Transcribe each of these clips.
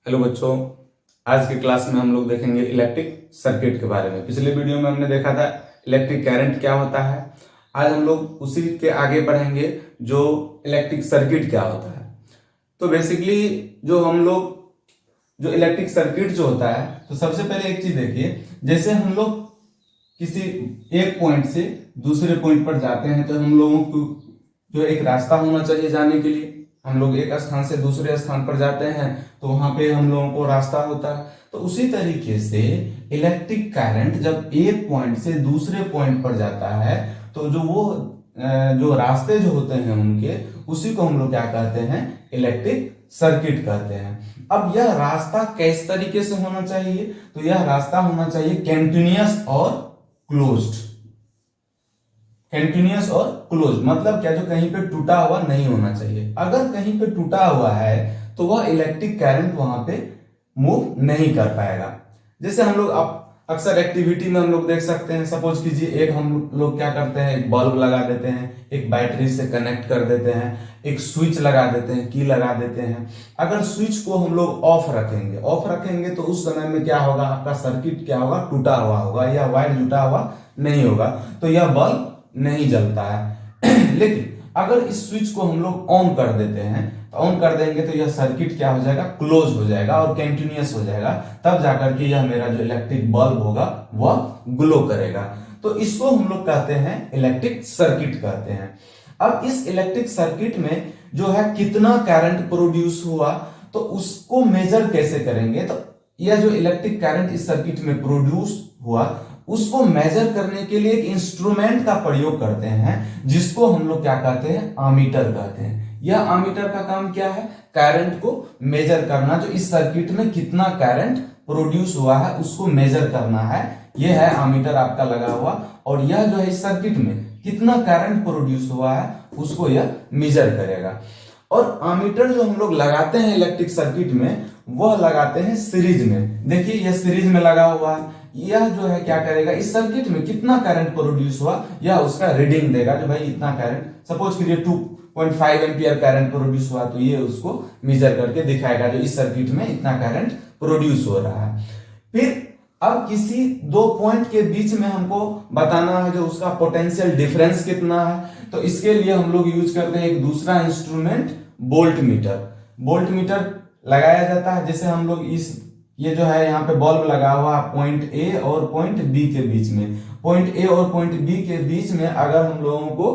Hello बच्चों, आज की क्लास में हम लोग देखेंगे इलेक्ट्रिक सर्किट के बारे में। पिछले वीडियो में हमने देखा था इलेक्ट्रिक करंट क्या होता है। आज हम लोग उसी के आगे पढ़ेंगे जो इलेक्ट्रिक सर्किट क्या होता है। तो बेसिकली जो इलेक्ट्रिक सर्किट जो होता है, तो सबसे पहले एक चीज देखिए, जैसे हम लोग किसी एक पॉइंट से दूसरे पॉइंट पर जाते हैं तो हम लोगों को जो एक रास्ता होना चाहिए जाने के लिए। हम लोग एक स्थान से दूसरे स्थान पर जाते हैं तो वहां पे हम लोगों को रास्ता होता है। तो उसी तरीके से इलेक्ट्रिक करंट जब एक पॉइंट से दूसरे पॉइंट पर जाता है तो जो रास्ते जो होते हैं उनके, उसी को हम लोग क्या कहते हैं, इलेक्ट्रिक सर्किट कहते हैं। अब यह रास्ता किस तरीके से होना चाहिए, तो यह रास्ता होना चाहिए कंटिन्यूअस और क्लोज्ड। कंटिन्यूअस और क्लोज मतलब क्या, जो कहीं पे टूटा हुआ नहीं होना चाहिए। अगर कहीं पे टूटा हुआ है तो वह इलेक्ट्रिक करंट वहां पे मूव नहीं कर पाएगा। जैसे हम लोग अक्सर एक्टिविटी में हम लोग देख सकते हैं, सपोज कीजिए एक हम लोग क्या करते हैं, एक बल्ब लगा देते हैं, एक बैटरी से कनेक्ट कर देते हैं, एक स्विच लगा देते हैं, की लगा देते हैं। अगर स्विच को हम लोग ऑफ रखेंगे तो उस समय में क्या होगा, आपका सर्किट क्या होगा, टूटा हुआ होगा या वायर जुटा हुआ नहीं होगा, तो यह बल्ब नहीं जलता है। लेकिन अगर इस स्विच को हम लोग ऑन कर देते हैं, तो ऑन कर देंगे तो यह सर्किट क्या हो जाएगा, क्लोज हो जाएगा और कंटिन्यूअस हो जाएगा। तब जाकर के यह मेरा जो इलेक्ट्रिक बल्ब होगा वह ग्लो करेगा। तो इसको हम लोग कहते हैं इलेक्ट्रिक सर्किट कहते हैं। अब इस इलेक्ट्रिक सर्किट में जो है कितना करंट प्रोड्यूस हुआ, तो उसको मेजर कैसे करेंगे। तो यह जो इलेक्ट्रिक करंट इस सर्किट में प्रोड्यूस हुआ उसको मेजर करने के लिए एक इंस्ट्रूमेंट का प्रयोग करते हैं, जिसको हम लोग क्या कहते हैं, आमीटर कहते हैं। यह आमीटर का काम क्या है, करंट को मेजर करना, जो इस सर्किट में कितना करंट प्रोड्यूस हुआ है उसको मेजर करना है। यह है आमीटर आपका लगा हुआ, और यह जो है इस सर्किट में कितना करंट प्रोड्यूस हुआ है उसको यह मेजर करेगा। और आमीटर जो हम लोग लगाते हैं इलेक्ट्रिक सर्किट में, वह लगाते हैं सीरीज में। देखिए यह सीरीज में लगा हुआ है। यह जो है क्या करेगा, इस सर्किट में कितना करंट प्रोड्यूस हुआ यह उसका रीडिंग देगा, जो भाई इतना करंट, सपोज कीजिए 2.5 एम्पियर करंट प्रोड्यूस हुआ, तो ये उसको मेजर करके दिखाएगा जो इस सर्किट में इतना करंट प्रोड्यूस हो रहा है। फिर अब किसी दो पॉइंट के बीच में हमको बताना है जो उसका पोटेंशियल डिफरेंस कितना है, तो इसके लिए हम लोग यूज करते हैं एक दूसरा इंस्ट्रूमेंट, वोल्ट मीटर लगाया जाता है। जैसे हम लोग ये जो है यहाँ पे बल्ब लगा हुआ पॉइंट ए और पॉइंट बी के बीच में, पॉइंट ए और पॉइंट बी के बीच में अगर हम लोगों को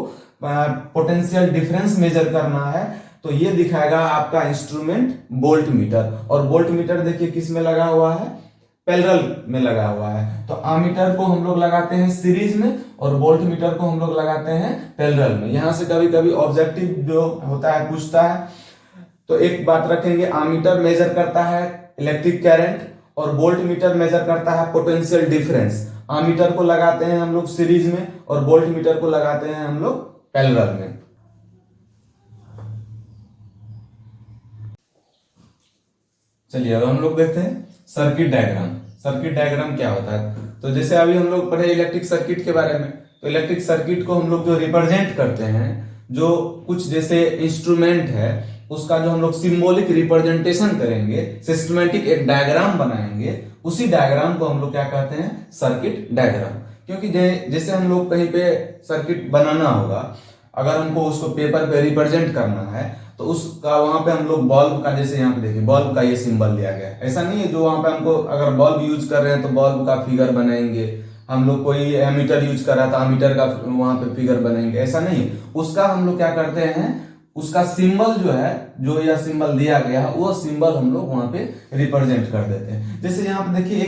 पोटेंशियल डिफरेंस मेजर करना है तो ये दिखाएगा आपका इंस्ट्रूमेंट वोल्ट मीटर। और वोल्ट मीटर देखिए किस में लगा हुआ है, पैरेलल में लगा हुआ है। तो आमीटर को हम लोग लगाते हैं सीरीज में और वोल्ट मीटर को हम लोग लगाते हैं पैरेलल में। यहां से कभी कभी ऑब्जेक्टिव जो होता है पूछता है, तो एक बात रखेंगे, आमीटर मेजर करता है इलेक्ट्रिक करंट और वोल्ट मीटर मेजर करता है पोटेंशियल डिफरेंस। आमीटर को लगाते हैं हम लोग सीरीज में और वोल्ट मीटर को लगाते हैं हम लोग पैरेलल में। चलिए अब हम लोग देखते हैं सर्किट डायग्राम क्या होता है। तो जैसे अभी हम लोग पढ़े इलेक्ट्रिक सर्किट के बारे में, तो इलेक्ट्रिक सर्किट को हम लोग जो रिप्रेजेंट करते हैं, जो कुछ जैसे इंस्ट्रूमेंट है उसका जो हम लोग सिंबॉलिक रिप्रेजेंटेशन करेंगे, सिस्टमैटिक एक डायग्राम बनाएंगे, उसी डायग्राम को हम लोग क्या कहते हैं, सर्किट डायग्राम। क्योंकि जैसे हम लोग कहीं पे सर्किट बनाना होगा, अगर हमको उसको पेपर पे रिप्रेजेंट करना है तो उसका वहां पे हम लोग बल्ब का, जैसे यहाँ पे देखिए बल्ब का ये सिंबल दिया गया है। ऐसा नहीं है जो वहां पे हमको अगर बल्ब यूज कर रहे हैं तो बल्ब का फिगर बनाएंगे, हम लोग कोई एमीटर यूज कर रहा था एमीटर का वहां पे फिगर बनाएंगे, ऐसा नहीं है। उसका हम लोग क्या करते हैं, उसका सिंबल जो है, जो यह सिंबल दिया गया है वो सिंबल हम लोग वहां पे रिप्रेजेंट कर देते हैं। जैसे यहाँ पे देखिए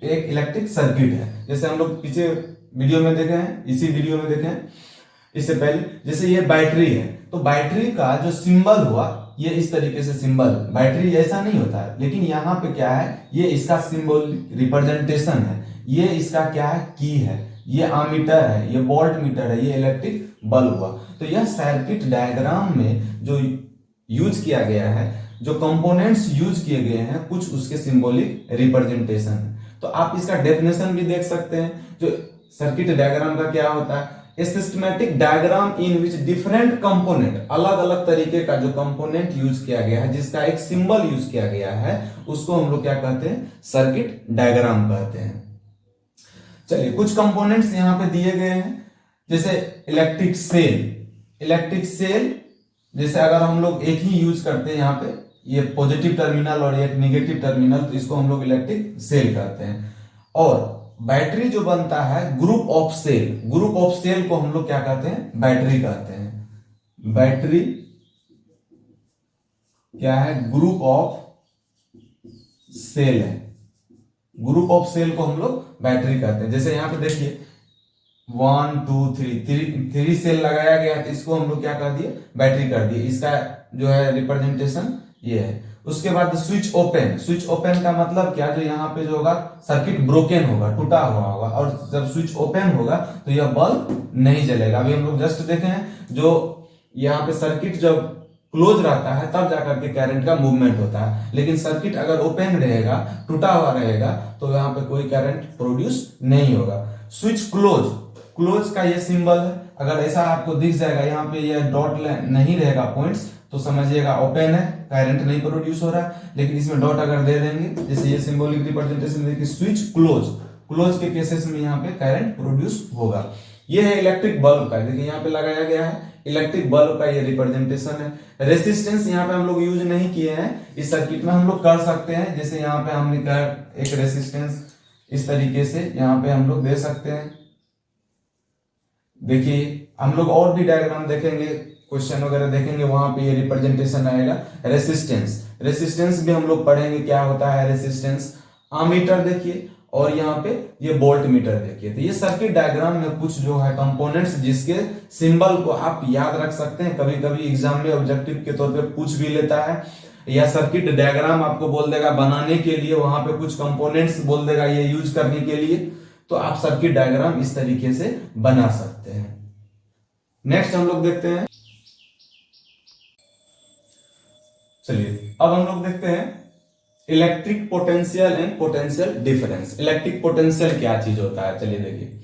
एक इलेक्ट्रिक सर्किट है, जैसे हम लोग पीछे वीडियो में देखे हैं, इसी वीडियो में देखे हैं इससे पहले। जैसे ये बैटरी है, तो बैटरी का जो सिंबल हुआ ये इस तरीके से सिंबल, बैटरी ऐसा नहीं होता है, लेकिन यहाँ पे क्या है, ये इसका सिंबल रिप्रेजेंटेशन है, ये इसका क्या है, की है, ये आमीटर है, ये वोल्ट मीटर है, ये इलेक्ट्रिक बल्ब हुआ। तो यह सर्किट डायग्राम में जो यूज किया गया है, जो कंपोनेंट्स यूज किए गए हैं, कुछ उसके सिंबॉलिक रिप्रेजेंटेशन है। तो आप इसका डेफिनेशन भी देख सकते हैं। जो सर्किट डायग्राम का क्या होता है, a systematic diagram in which different component, अलग अलग तरीके का जो कंपोनेंट यूज किया गया है, जिसका एक सिंबल यूज किया गया है, उसको हम लोग क्या कहते हैं, सर्किट डायग्राम कहते हैं। चलिए कुछ कंपोनेंट्स यहां पे दिए गए हैं, जैसे इलेक्ट्रिक सेल। इलेक्ट्रिक सेल जैसे अगर हम लोग एक ही यूज करते हैं, यहाँ पे ये पॉजिटिव टर्मिनल और एक निगेटिव टर्मिनल, तो इसको हम लोग इलेक्ट्रिक सेल कहते हैं। और बैटरी जो बनता है group of cell, group of cell को हम लोग क्या कहते हैं, बैटरी कहते हैं। बैटरी क्या है, ग्रुप ऑफ सेल है। ग्रुप ऑफ सेल को हम लोग बैटरी कहते हैं। जैसे यहां पे देखिए 1 2 3 3 सेल लगाया गया है, तो इसको हम लोग क्या कर दिए, बैटरी कर दिए। इसका जो है रिप्रेजेंटेशन ये है। उसके बाद स्विच ओपन। स्विच ओपन का मतलब क्या, जो यहाँ पे जो होगा सर्किट ब्रोकन होगा, टूटा हुआ होगा, और जब स्विच ओपन होगा तो यह बल्ब नहीं जलेगा। अभी हम लोग जस्ट देखे हैं, जो यहाँ पे सर्किट जब क्लोज रहता है तब जाकर के करंट का मूवमेंट होता है, लेकिन सर्किट अगर ओपन रहेगा, टूटा हुआ रहेगा, तो यहाँ पे कोई करंट प्रोड्यूस नहीं होगा। स्विच क्लोज, क्लोज का ये सिंबल है। अगर ऐसा आपको दिख जाएगा, यहाँ पे ये डॉट नहीं रहेगा पॉइंट्स, तो समझिएगा ओपन है, करंट नहीं प्रोड्यूस हो रहा है। लेकिन इसमें डॉट अगर दे देंगे, जैसे ये सिंबॉलिक रिप्रेजेंटेशन देखिए, स्विच क्लोज, क्लोज के केसेस में यहाँ पे करंट प्रोड्यूस होगा। ये है इलेक्ट्रिक बल्ब का, देखिए यहाँ पे लगाया गया है, इलेक्ट्रिक बल्ब का ये रिप्रेजेंटेशन है। रेसिस्टेंस यहाँ पे हम लोग यूज नहीं किए हैं, इस सर्किट में हम लोग कर सकते हैं। जैसे यहाँ पे हमने कर एक रेसिस्टेंस इस तरीके से यहाँ पे हम लोग दे सकते हैं। देखिए हम लोग और भी डायग्राम देखेंगे, क्वेश्चन वगैरह देखेंगे, वहां पे ये रिप्रेजेंटेशन आएगा। रेसिस्टेंस, रेसिस्टेंस भी हम लोग पढ़ेंगे क्या होता है रेसिस्टेंस। आमीटर देखिए, और यहाँ पे ये वोल्ट मीटर देखिए। तो ये सर्किट डायग्राम में कुछ जो है कंपोनेंट्स, जिसके सिंबल को आप याद रख सकते हैं। कभी कभी एग्जाम में ऑब्जेक्टिव के तौर पे पूछ भी लेता है, या सर्किट डायग्राम आपको बोल देगा बनाने के लिए, वहां पे कुछ कंपोनेंट्स बोल देगा ये यूज करने के लिए, तो आप सर्किट डायग्राम इस तरीके से बना सकते हैं। नेक्स्ट हम लोग देखते हैं, चलिए अब हम लोग देखते हैं electric potential and potential difference. Electric potential क्या चीज होता है, चलिए देखिए।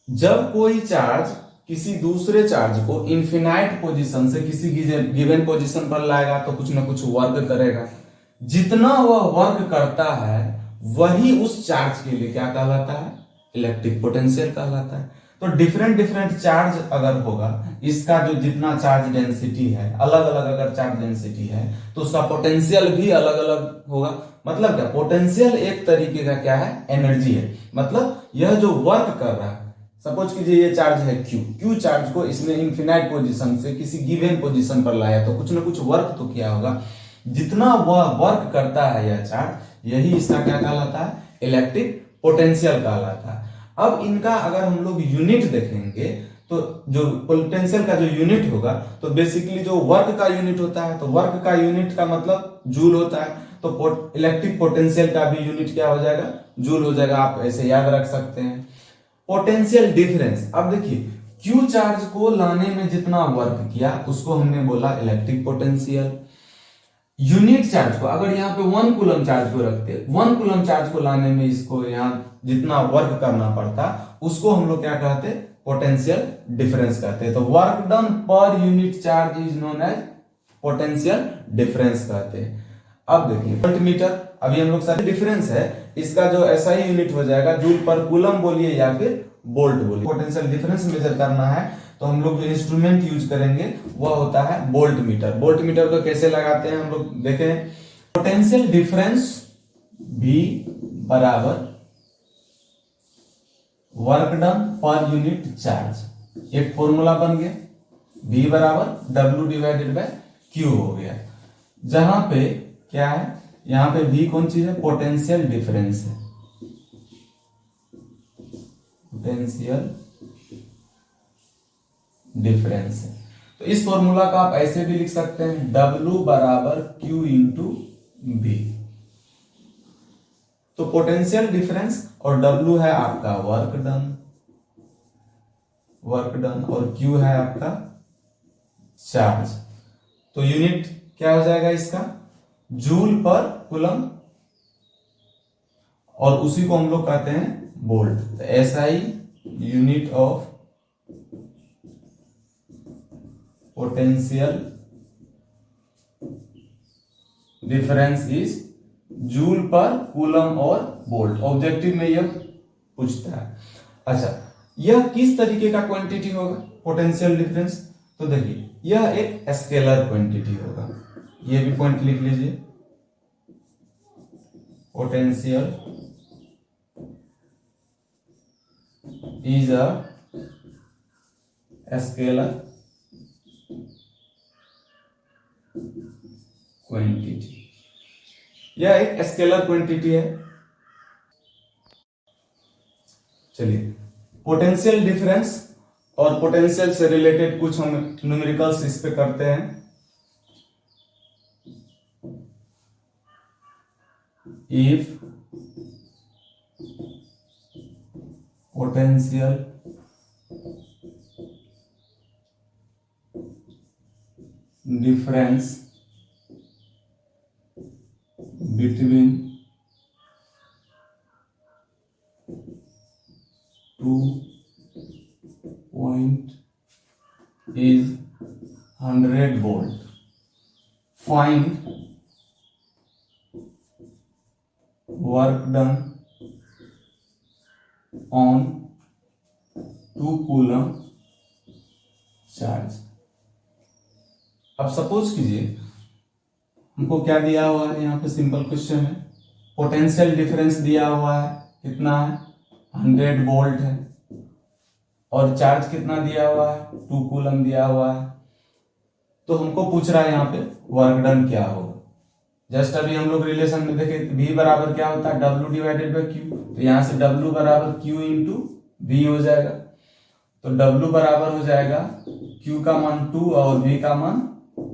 जब कोई चार्ज किसी दूसरे चार्ज को इन्फिनाइट पोजीशन से किसी गिवन पोजीशन पर लाएगा, तो कुछ ना कुछ वर्क करेगा। जितना वह वर्क करता है वही उस चार्ज के लिए क्या कहलाता है, इलेक्ट्रिक पोटेंशियल कहलाता है। तो डिफरेंट डिफरेंट चार्ज अगर होगा, इसका जो जितना चार्ज डेंसिटी है, अलग अलग अगर चार्ज डेंसिटी है, तो उसका पोटेंशियल भी अलग अलग होगा। मतलब क्या, पोटेंशियल एक तरीके का क्या है, एनर्जी है। मतलब यह जो वर्क कर रहा है, सपोज कीजिए ये चार्ज है क्यू, क्यू चार्ज को इसने इन्फिनाइट पोजीशन से किसी गिवन पोजीशन पर लाया, तो कुछ ना कुछ वर्क तो किया होगा। जितना वह वर्क करता है यह चार्ज, यही इसका क्या कहलाता है, इलेक्ट्रिक पोटेंशियल कहलाता है। अब इनका अगर हम लोग यूनिट देखेंगे, तो जो पोटेंशियल का जो यूनिट होगा, तो बेसिकली जो वर्क का यूनिट होता है, तो वर्क का यूनिट का मतलब जूल होता है। तो इलेक्ट्रिक पोटेंशियल का भी यूनिट क्या हो जाएगा, जूल हो जाएगा। आप ऐसे याद रख सकते हैं। पोटेंशियल डिफरेंस, अब देखिए क्यू चार्ज को लाने में जितना वर्क किया, उसको हमने बोला इलेक्ट्रिक पोटेंशियल। यूनिट चार्ज को, अगर यहाँ पे 1 कूलम चार्ज को रखते, 1 कूलम चार्ज को लाने में इसको यहाँ जितना वर्क करना पड़ता, उसको हम लोग क्या कहते, पोटेंशियल डिफरेंस कहते हैं। तो work done per unit charge is known as potential difference कहते हैं। अब देखिए वोल्ट मीटर, अभी हम लोग सारे डिफरेंस है, इसका जो ऐसा ही यूनिट हो जाएगा, जूल पर कूलम बोलिए या फिर वोल्ट बोलिए। पोटेंशियल डिफरेंस मेजर करना है, तो हम लोग जो इंस्ट्रूमेंट यूज करेंगे वह होता है वोल्ट मीटर। वोल्ट मीटर को कैसे लगाते हैं हम लोग देखें। पोटेंशियल डिफरेंस V बराबर work done per unit charge, एक फॉर्मूला बन गया। V बराबर W डिवाइडेड बाय Q हो गया। जहां पे क्या है, यहां पे V कौन चीज है, पोटेंशियल डिफरेंस है। पोटेंशियल डिफरेंस है। तो इस फॉर्मूला का आप ऐसे भी लिख सकते हैं, W बराबर Q इंटू V। तो पोटेंशियल डिफरेंस और W है आपका वर्क डन, वर्क डन, और Q है आपका चार्ज। तो यूनिट क्या हो जाएगा इसका, जूल पर कूलम, और उसी को हम लोग कहते हैं वोल्ट। तो SI unit of potential difference is joule पर कूलम और वोल्ट। ऑब्जेक्टिव में यह पूछता है। अच्छा, यह किस तरीके का क्वांटिटी होगा पोटेंशियल डिफरेंस? तो देखिए, यह एक स्केलर क्वांटिटी होगा। यह भी पॉइंट लिख लीजिए, potential is a scalar quantity. यह एक स्केलर क्वांटिटी है। चलिए, पोटेंशियल डिफरेंस और पोटेंशियल से रिलेटेड कुछ हम न्यूमेरिकल्स इस पे करते हैं। If potential difference between two point is 100 volt, find work done on 2 coulomb charge. अब सपोज कीजिए हमको क्या दिया हुआ है, यहाँ पे सिंपल क्वेश्चन है, पोटेंशियल डिफरेंस दिया हुआ है, कितना है 100 वोल्ट है, और चार्ज कितना दिया हुआ है 2 कूलम दिया हुआ है। तो हमको पूछ रहा है यहाँ पे वर्क डन क्या होगा। जस्ट अभी हम लोग रिलेशन में देखे V बराबर क्या होता है W डिवाइडेड बाई Q, तो यहाँ से W बराबर Q इंटू V हो जाएगा। तो W बराबर हो जाएगा Q का मान 2 और V का मान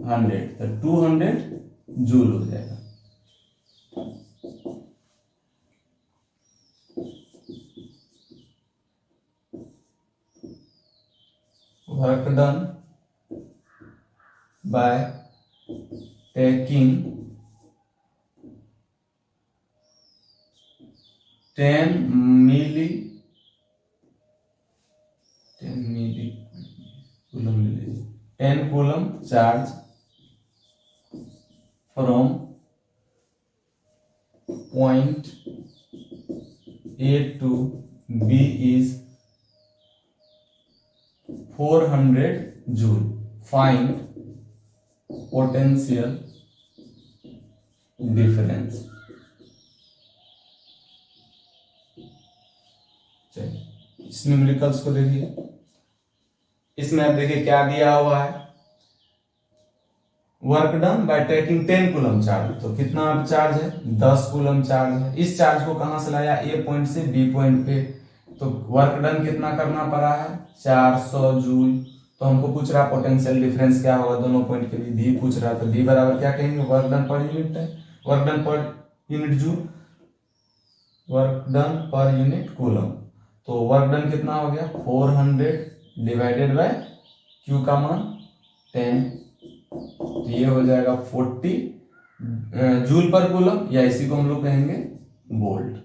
100, तो 200 जूल हो जाएगा। Work done by taking 10 milli coulomb, 10 coulomb charge from point A to B is 400 joule. Find potential difference. चलिए, इस न्यूमेरिकल्स को देखिए। इसमें आप देखिए क्या दिया हुआ है, work done by taking 10 coulomb charge. तो कितना अब चार्ज है 10 कूलम चार्ज है। इस चार्ज को कहां से लाया, ए पॉइंट से बी पॉइंट पे। तो वर्क डन कितना करना पड़ा है 400 जूल। तो हमको पूछ रहा है पोटेंशियल डिफरेंस क्या होगा दोनों पॉइंट के लिए, भी पूछ रहा है। तो बी बराबर क्या कहेंगे, वर्क डन पर यूनिट है, work done per unit joule, work done per unit coulomb. तो वर्क डन कितना हो गया 400 डिवाइडेड बाय क्यू का मान 10, तो ये हो जाएगा 40 जूल पर कूलम, या इसी को हम लोग कहेंगे वोल्ट।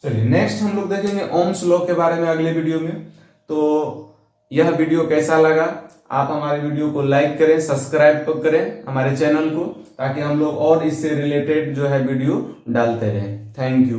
चलिए, नेक्स्ट हम लोग देखेंगे ओम्स लॉ के बारे में अगले वीडियो में। तो यह वीडियो कैसा लगा, आप हमारे वीडियो को लाइक करें, सब्सक्राइब करें हमारे चैनल को, ताकि हम लोग और इससे रिलेटेड जो है वीडियो डालते रहें। Thank you.